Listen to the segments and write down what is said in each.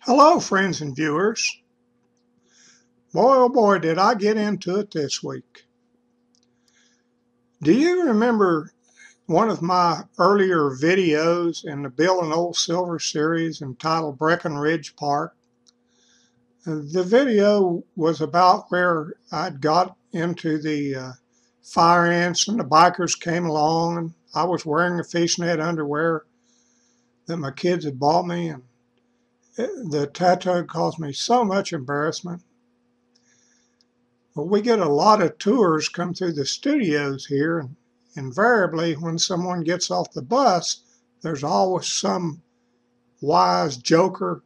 Hello, friends and viewers. Boy, oh boy, did I get into it this week. Do you remember one of my earlier videos in the Bill and Old Silver series entitled Breckenridge Park? The video was about where I'd got into the fire ants and the bikers came along, and I was wearing the fishnet underwear that my kids had bought me, and the tattoo caused me so much embarrassment. Well, we get a lot of tours come through the studios here, and invariably when someone gets off the bus, there's always some wise joker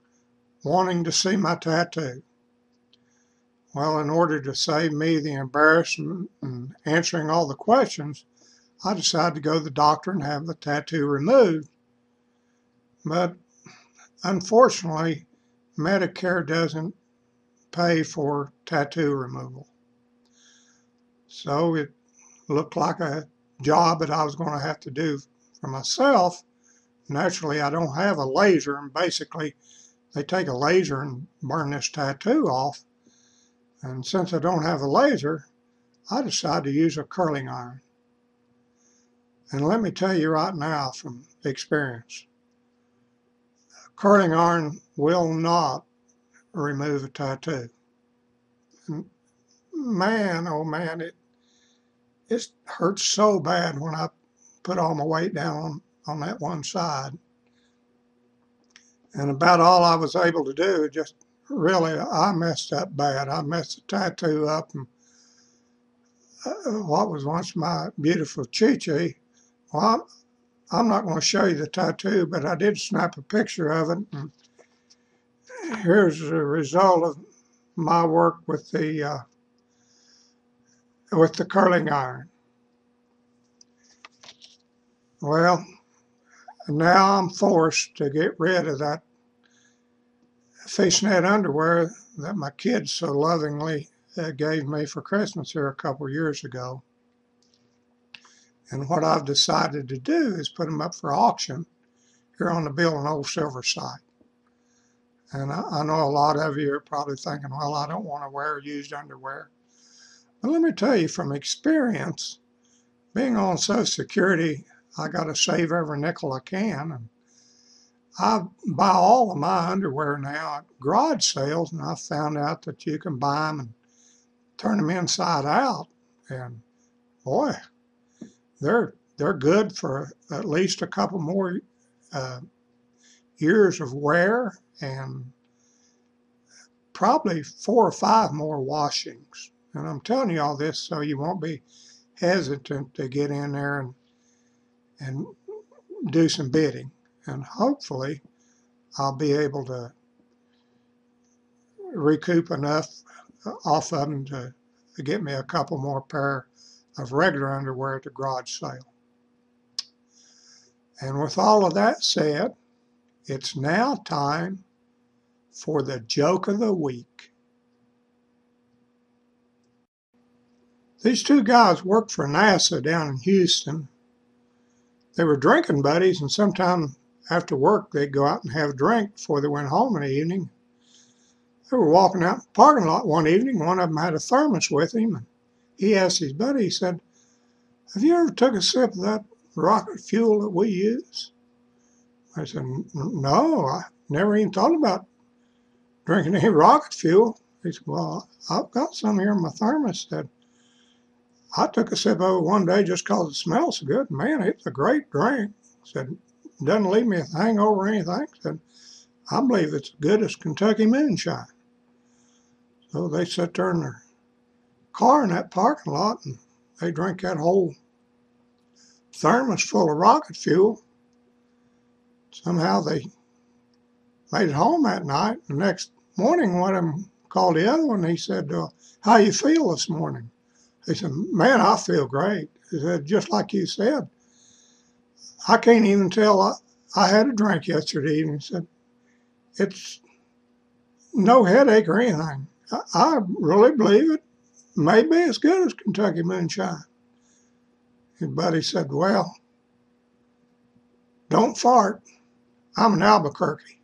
wanting to see my tattoo. Well, in order to save me the embarrassment and answering all the questions, I decided to go to the doctor and have the tattoo removed. But unfortunately, Medicare doesn't pay for tattoo removal. So it looked like a job that I was going to have to do for myself. Naturally, I don't have a laser, and basically they take a laser and burn this tattoo off. And since I don't have a laser, I decided to use a curling iron. And let me tell you right now from experience, a curling iron will not remove a tattoo. And man, oh man, it hurts so bad when I put all my weight down on that one side. And about all I was able to do, just really, I messed up bad. I messed the tattoo up. And what was once my beautiful Chi-Chi, well, I'm not going to show you the tattoo, but I did snap a picture of it. And here's the result of my work with the curling iron. Well, now I'm forced to get rid of that fishnet underwear that my kids so lovingly gave me for Christmas here a couple years ago. And what I've decided to do is put them up for auction here on the Bill and Old Silver site. And I know a lot of you are probably thinking, well, I don't want to wear used underwear. But let me tell you from experience, being on Social Security, I got to save every nickel I can. And I buy all of my underwear now at garage sales, and I found out that you can buy them and turn them inside out. And boy, they're good for at least a couple more years of wear and probably 4 or 5 more washings. And I'm telling you all this so you won't be hesitant to get in there and do some bidding. And hopefully I'll be able to recoup enough off of them to get me a couple more pair of regular underwear at the garage sale. And with all of that said, it's now time for the joke of the week. These two guys worked for NASA down in Houston. They were drinking buddies, and sometime after work they'd go out and have a drink before they went home in the evening. They were walking out in the parking lot one evening. One of them had a thermos with him, and he asked his buddy, he said, "Have you ever took a sip of that rocket fuel that we use?" I said, "No, I never even thought about drinking any rocket fuel." He said, "Well, I've got some here in my thermos that I took a sip of it one day just because it smells so good. Man, it's a great drink." Said, "Doesn't leave me a hangover or anything." Said, "I believe it's as good as Kentucky moonshine." So they sat there in their car in that parking lot and they drank that whole thermos full of rocket fuel. Somehow they made it home that night. The next morning, one of them called the other one. He said, "How you feel this morning?" He said, "Man, I feel great." He said, "Just like you said, I can't even tell I had a drink yesterday evening." He said, "It's no headache or anything. I really believe it may be as good as Kentucky moonshine." His buddy said, "Well, don't fart. I'm in Albuquerque."